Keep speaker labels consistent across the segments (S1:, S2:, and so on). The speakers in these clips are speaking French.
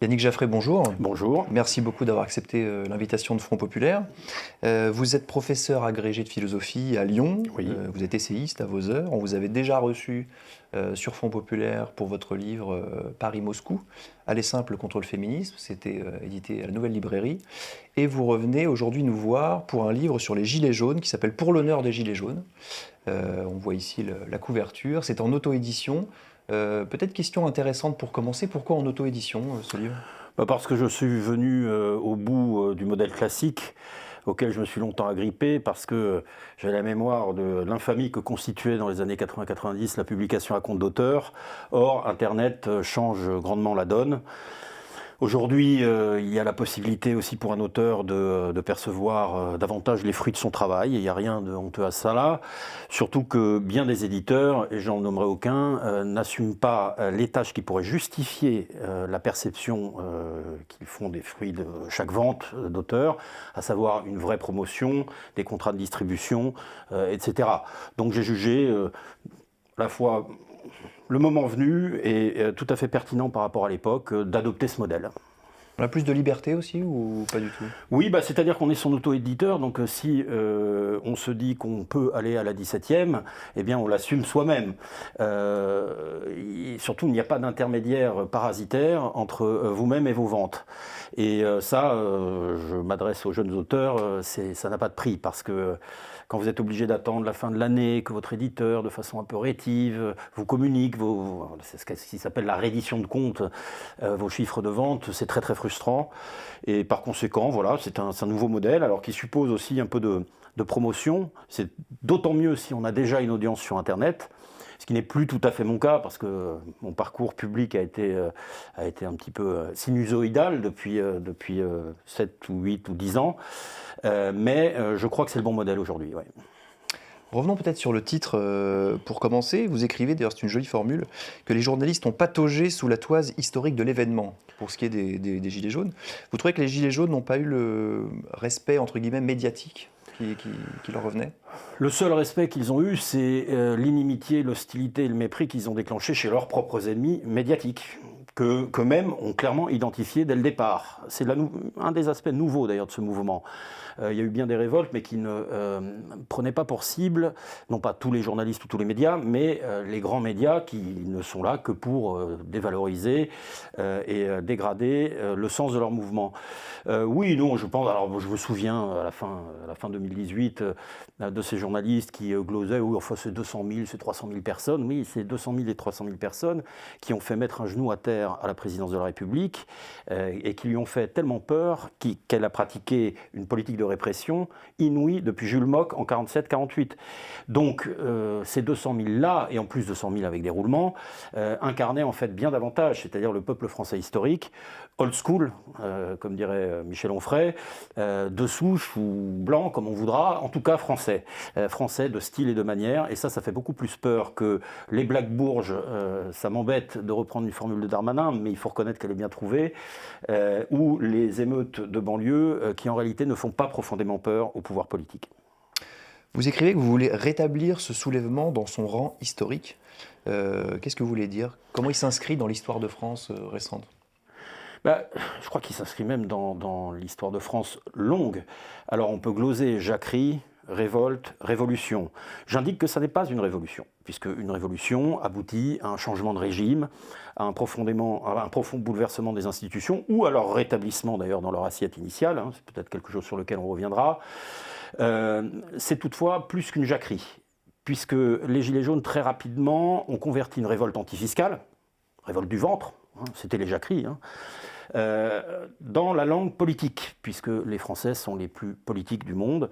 S1: Yannick Jaffray, bonjour.
S2: Bonjour.
S1: Merci beaucoup d'avoir accepté l'invitation de Front Populaire. Vous êtes professeur agrégé de philosophie à Lyon,
S2: Oui.
S1: vous êtes essayiste à vos heures. On vous avait déjà reçu sur Front Populaire pour votre livre Paris-Moscou, Aller simple contre le féminisme. C'était édité à la Nouvelle Librairie. Et vous revenez aujourd'hui nous voir pour un livre sur les Gilets jaunes qui s'appelle Pour l'honneur des Gilets jaunes. On voit ici la couverture. C'est en auto-édition. Peut-être question intéressante pour commencer, pourquoi en auto-édition ce livre?
S2: Parce que je suis venu au bout du modèle classique auquel je me suis longtemps agrippé, parce que j'ai la mémoire de l'infamie que constituait dans les années 80-90 la publication à compte d'auteur. Or, Internet change grandement la donne. Aujourd'hui, il y a la possibilité aussi pour un auteur de percevoir davantage les fruits de son travail. Il n'y a rien de honteux à ça là. Surtout que bien des éditeurs, et j'en nommerai aucun, n'assument pas les tâches qui pourraient justifier la perception qu'ils font des fruits de chaque vente d'auteur, à savoir une vraie promotion, des contrats de distribution, etc. Donc j'ai jugé à la fois le moment venu et tout à fait pertinent par rapport à l'époque d'adopter ce modèle.
S1: On a plus de liberté aussi ou pas du tout?
S2: Oui, c'est-à-dire qu'on est son auto-éditeur, donc si on se dit qu'on peut aller à la 17e, eh bien on l'assume soi-même. Surtout, il n'y a pas d'intermédiaire parasitaire entre vous-même et vos ventes. Et ça, je m'adresse aux jeunes auteurs, ça n'a pas de prix, parce que quand vous êtes obligé d'attendre la fin de l'année, que votre éditeur, de façon un peu rétive, vous communique, c'est ce qui s'appelle la reddition de compte, vos chiffres de vente, c'est très très frustrant. Et par conséquent, voilà, c'est un nouveau modèle, alors qui suppose aussi un peu de promotion. C'est d'autant mieux si on a déjà une audience sur Internet, ce qui n'est plus tout à fait mon cas, parce que mon parcours public a été un petit peu sinusoïdal depuis 7 ou 8 ou 10 ans. Mais je crois que c'est le bon modèle aujourd'hui. Ouais.
S1: Revenons peut-être sur le titre pour commencer. Vous écrivez, d'ailleurs c'est une jolie formule, que les journalistes ont pataugé sous la toise historique de l'événement, pour ce qui est des Gilets jaunes. Vous trouvez que les Gilets jaunes n'ont pas eu le respect, entre guillemets, médiatique qui leur revenait?
S2: Le seul respect qu'ils ont eu, c'est l'inimitié, l'hostilité et le mépris qu'ils ont déclenché chez leurs propres ennemis médiatiques, qu'eux-mêmes ont clairement identifié dès le départ. C'est un des aspects nouveaux d'ailleurs de ce mouvement. Il y a eu bien des révoltes, mais qui ne prenaient pas pour cible, non pas tous les journalistes ou tous les médias, mais les grands médias qui ne sont là que pour dévaloriser et dégrader le sens de leur mouvement. Oui, non, je pense. Alors, je me souviens à la fin 2018 de ces journalistes qui glosaient, oui, enfin c'est 200 000, c'est 300 000 personnes. Oui, c'est 200 000 et 300 000 personnes qui ont fait mettre un genou à terre à la présidence de la République et qui lui ont fait tellement peur qu'elle a pratiqué une politique de répression inouïe depuis Jules Mock en 47-48. Donc ces 200 000-là, et en plus 200 000 avec des roulements, incarnaient en fait bien davantage, c'est-à-dire le peuple français historique, old school, comme dirait Michel Onfray, de souche ou blanc, comme on voudra, en tout cas français. Français de style et de manière, et ça fait beaucoup plus peur que les Black Bourges, ça m'embête de reprendre une formule de Darmanin, mais il faut reconnaître qu'elle est bien trouvée, ou les émeutes de banlieue, qui en réalité ne font pas profondément peur au pouvoir politique.
S1: Vous écrivez que vous voulez rétablir ce soulèvement dans son rang historique. Qu'est-ce que vous voulez dire? Comment il s'inscrit dans l'histoire de France récente?
S2: Je crois qu'il s'inscrit même dans l'histoire de France longue. Alors on peut gloser jacquerie, révolte, révolution. J'indique que ça n'est pas une révolution, puisque une révolution aboutit à un changement de régime, à un profond bouleversement des institutions, ou à leur rétablissement d'ailleurs dans leur assiette initiale, c'est peut-être quelque chose sur lequel on reviendra. C'est toutefois plus qu'une jacquerie, puisque les Gilets jaunes très rapidement ont converti une révolte antifiscale, révolte du ventre, c'était les jacqueries, dans la langue politique, puisque les Français sont les plus politiques du monde.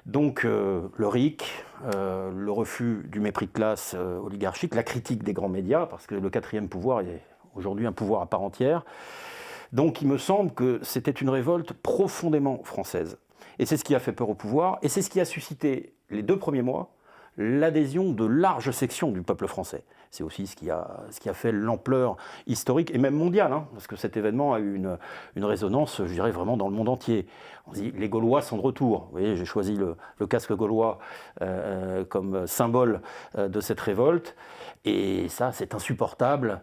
S2: Donc le RIC, le refus du mépris de classe oligarchique, la critique des grands médias, parce que le quatrième pouvoir est aujourd'hui un pouvoir à part entière. Donc il me semble que c'était une révolte profondément française. Et c'est ce qui a fait peur au pouvoir, et c'est ce qui a suscité les 2 premiers mois l'adhésion de larges sections du peuple français. C'est aussi ce qui a fait l'ampleur historique et même mondiale, hein, parce que cet événement a eu une résonance, je dirais, vraiment dans le monde entier. On dit les Gaulois sont de retour. Vous voyez, j'ai choisi le casque gaulois comme symbole de cette révolte. Et ça, c'est insupportable,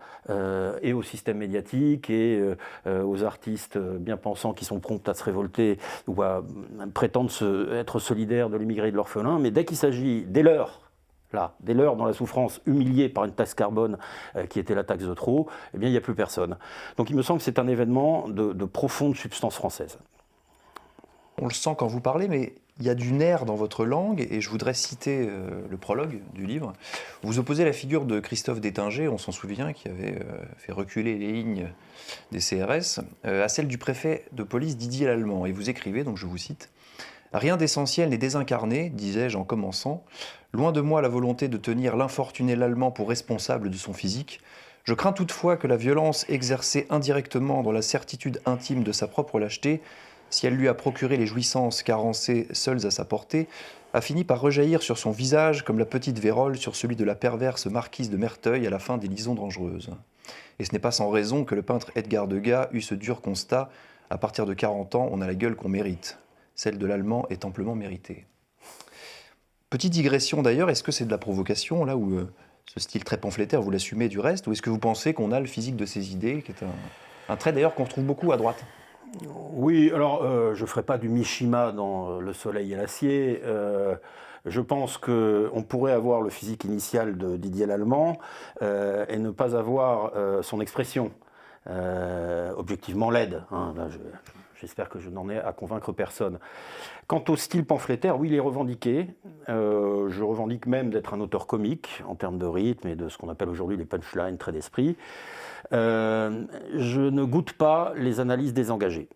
S2: et au système médiatique, et aux artistes bien pensants qui sont prompts à se révolter ou à prétendre être solidaires de l'immigré et de l'orphelin. Mais dès qu'il s'agit, dès leurs dans la souffrance, humiliés par une taxe carbone qui était la taxe de trop, eh bien, il n'y a plus personne. Donc il me semble que c'est un événement de profonde substance française.
S1: On le sent quand vous parlez, mais il y a du nerf dans votre langue, et je voudrais citer le prologue du livre. Vous opposez la figure de Christophe d'Étinger, on s'en souvient, qui avait fait reculer les lignes des CRS, à celle du préfet de police Didier Lallemand. Et vous écrivez, donc je vous cite, « Rien d'essentiel n'est désincarné, disais-je en commençant. Loin de moi la volonté de tenir l'infortuné Lallemand pour responsable de son physique. Je crains toutefois que la violence exercée indirectement dans la certitude intime de sa propre lâcheté, si elle lui a procuré les jouissances carencées seules à sa portée, a fini par rejaillir sur son visage comme la petite vérole sur celui de la perverse marquise de Merteuil à la fin des Liaisons dangereuses. Et ce n'est pas sans raison que le peintre Edgar Degas eut ce dur constat, à partir de 40 ans, on a la gueule qu'on mérite. Celle de l'Allemand est amplement méritée. » Petite digression d'ailleurs, est-ce que c'est de la provocation, là où ce style très pamphlétaire, vous l'assumez du reste, ou est-ce que vous pensez qu'on a le physique de ses idées, qui est un trait d'ailleurs qu'on retrouve beaucoup à droite?
S2: Oui, alors je ne ferai pas du Mishima dans Le Soleil et l'Acier. Je pense qu'on pourrait avoir le physique initial de Didier Lallemand et ne pas avoir son expression objectivement laide. Hein, là, j'espère que je n'en ai à convaincre personne. Quant au style pamphlétaire, oui, il est revendiqué. Je revendique même d'être un auteur comique en termes de rythme et de ce qu'on appelle aujourd'hui les punchlines, traits d'esprit. Je ne goûte pas les analyses désengagées.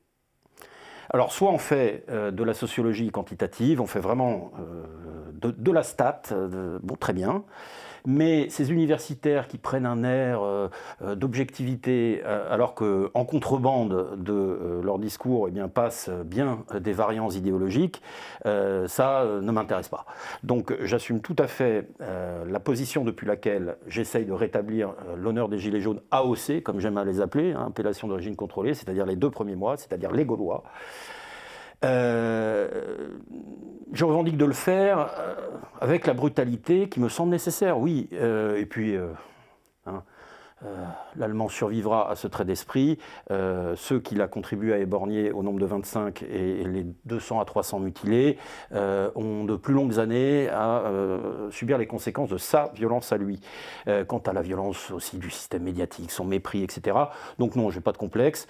S2: Alors, soit on fait de la sociologie quantitative, on fait vraiment de la stat, bon, très bien. Mais ces universitaires qui prennent un air d'objectivité, alors qu'en contrebande de leur discours, eh bien, passent bien des variants idéologiques, ça ne m'intéresse pas. Donc j'assume tout à fait la position depuis laquelle j'essaye de rétablir l'honneur des Gilets jaunes AOC, comme j'aime à les appeler, hein, appellation d'origine contrôlée, c'est-à-dire les 2 premiers mois, c'est-à-dire les Gaulois. Je revendique de le faire avec la brutalité qui me semble nécessaire, oui. Et puis, l'Allemand survivra à ce trait d'esprit. Ceux qu'il a contribué à éborgner au nombre de 25 et les 200 à 300 mutilés ont de plus longues années à subir les conséquences de sa violence à lui. Quant à la violence aussi du système médiatique, son mépris, etc. Donc non, je n'ai pas de complexe.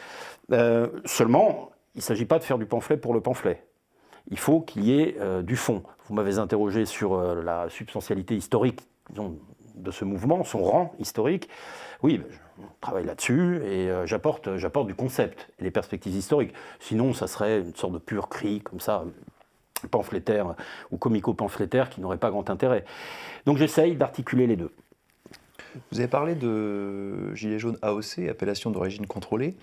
S2: Seulement, il ne s'agit pas de faire du pamphlet pour le pamphlet. Il faut qu'il y ait du fond. Vous m'avez interrogé sur la substantialité historique, disons, de ce mouvement, son rang historique. Oui, je travaille là-dessus et j'apporte du concept et des perspectives historiques. Sinon, ça serait une sorte de pur cri, comme ça, pamphlétaire ou comico-pamphlétaire qui n'aurait pas grand intérêt. Donc j'essaye d'articuler les deux.
S1: Vous avez parlé de Gilets jaunes AOC, appellation d'origine contrôlée.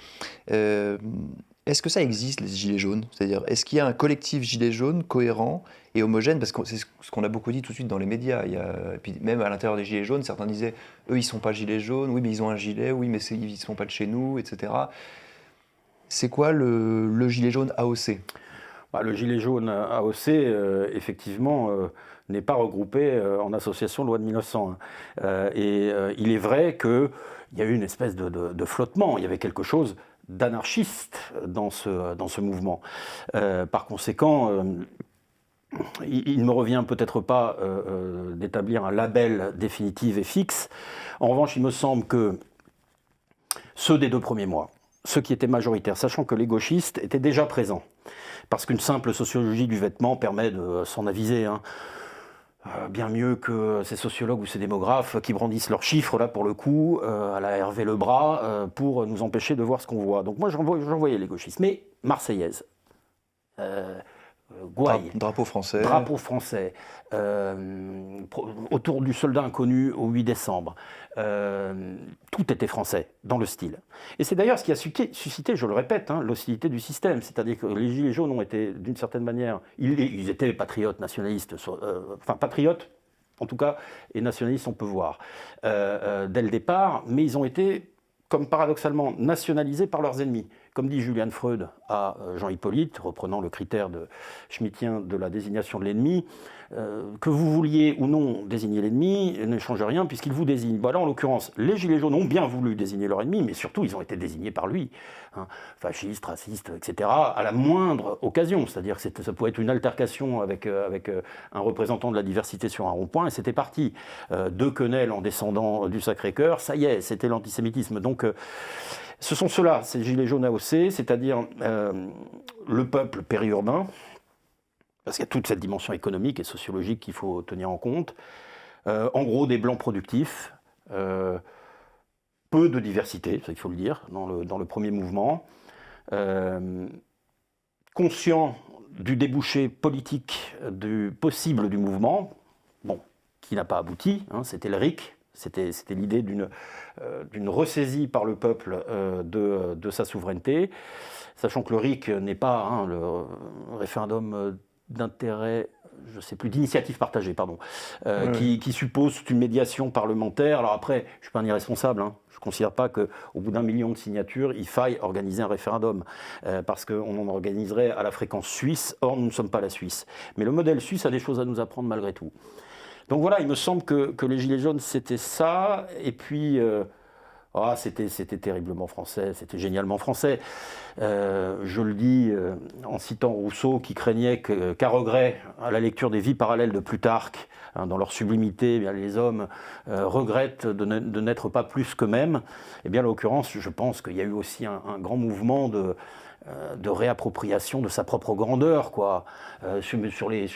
S1: Est-ce que ça existe, les Gilets jaunes? C'est-à-dire, est-ce qu'il y a un collectif Gilets jaunes cohérent et homogène? Parce que c'est ce qu'on a beaucoup dit tout de suite dans les médias. Et puis même à l'intérieur des Gilets jaunes, certains disaient « eux, ils ne sont pas Gilets jaunes, oui, mais ils ont un gilet, oui, mais ils ne sont pas de chez nous, etc. » C'est quoi le Gilet jaune AOC?
S2: Le Gilet jaune AOC, effectivement, n'est pas regroupé en association loi de 1900. Il est vrai qu'il y a eu une espèce de flottement, il y avait quelque chose d'anarchiste dans ce mouvement. Par conséquent, il ne me revient peut-être pas d'établir un label définitif et fixe. En revanche, il me semble que ceux des 2 premiers mois, ceux qui étaient majoritaires, sachant que les gauchistes étaient déjà présents, parce qu'une simple sociologie du vêtement permet de s'en aviser, hein. Bien mieux que ces sociologues ou ces démographes qui brandissent leurs chiffres, là, pour le coup, à la Hervé Lebras, pour nous empêcher de voir ce qu'on voit. Donc moi, j'envoyais les gauchistes. Mais Marseillaise, Gouaille,
S1: drapeau français,
S2: autour du soldat inconnu au 8 décembre, tout était français dans le style. Et c'est d'ailleurs ce qui a suscité, je le répète, hein, l'hostilité du système. C'est-à-dire que les Gilets jaunes ont été, d'une certaine manière, ils étaient patriotes, nationalistes, patriotes en tout cas, et nationalistes, on peut voir, dès le départ, mais ils ont été, comme paradoxalement, nationalisés par leurs ennemis. Comme dit Julian Freud à Jean Hippolyte, reprenant le critère schmittien de la désignation de l'ennemi, que vous vouliez ou non désigner l'ennemi ne change rien puisqu'il vous désigne. Voilà, en l'occurrence, les Gilets jaunes ont bien voulu désigner leur ennemi, mais surtout ils ont été désignés par lui, hein, fascistes, racistes, etc., à la moindre occasion. C'est-à-dire que ça pouvait être une altercation avec un représentant de la diversité sur un rond-point, et c'était parti. De quenelles en descendant du Sacré-Cœur, ça y est, c'était l'antisémitisme. Donc, ce sont ceux-là, ces Gilets jaunes AOC, c'est-à-dire le peuple périurbain, parce qu'il y a toute cette dimension économique et sociologique qu'il faut tenir en compte. En gros, des blancs productifs, peu de diversité, ça il faut le dire, dans le premier mouvement, conscient du débouché politique possible du mouvement, bon, qui n'a pas abouti, hein, c'était le RIC. C'était l'idée d'une ressaisie par le peuple de sa souveraineté, sachant que le RIC n'est pas le référendum d'intérêt, je ne sais plus, d'initiative partagée, pardon, qui suppose une médiation parlementaire. Alors après, je ne suis pas un irresponsable, hein. Je ne considère pas qu'au bout d'1 million de signatures, il faille organiser un référendum, parce qu'on en organiserait à la fréquence suisse, or nous ne sommes pas la Suisse. Mais le modèle suisse a des choses à nous apprendre malgré tout. Donc voilà, il me semble que les Gilets jaunes, c'était ça, et puis, c'était terriblement français, c'était génialement français. Je le dis en citant Rousseau, qui craignait qu'à regret, à la lecture des vies parallèles de Plutarque, hein, dans leur sublimité, eh bien, les hommes regrettent de n'être pas plus qu'eux-mêmes. Eh bien, en l'occurrence, je pense qu'il y a eu aussi un grand mouvement de réappropriation de sa propre grandeur, quoi. Sur les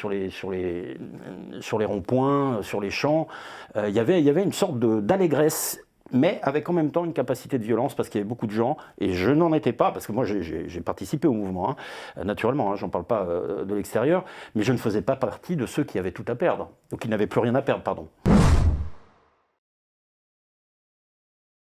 S2: ronds-points, sur les champs, il y avait une sorte d'allégresse, mais avec en même temps une capacité de violence, parce qu'il y avait beaucoup de gens, et je n'en étais pas, parce que moi j'ai participé au mouvement, hein, naturellement, hein, j'en parle pas de l'extérieur, mais je ne faisais pas partie de ceux qui avaient tout à perdre, ou qui n'avaient plus rien à perdre, pardon.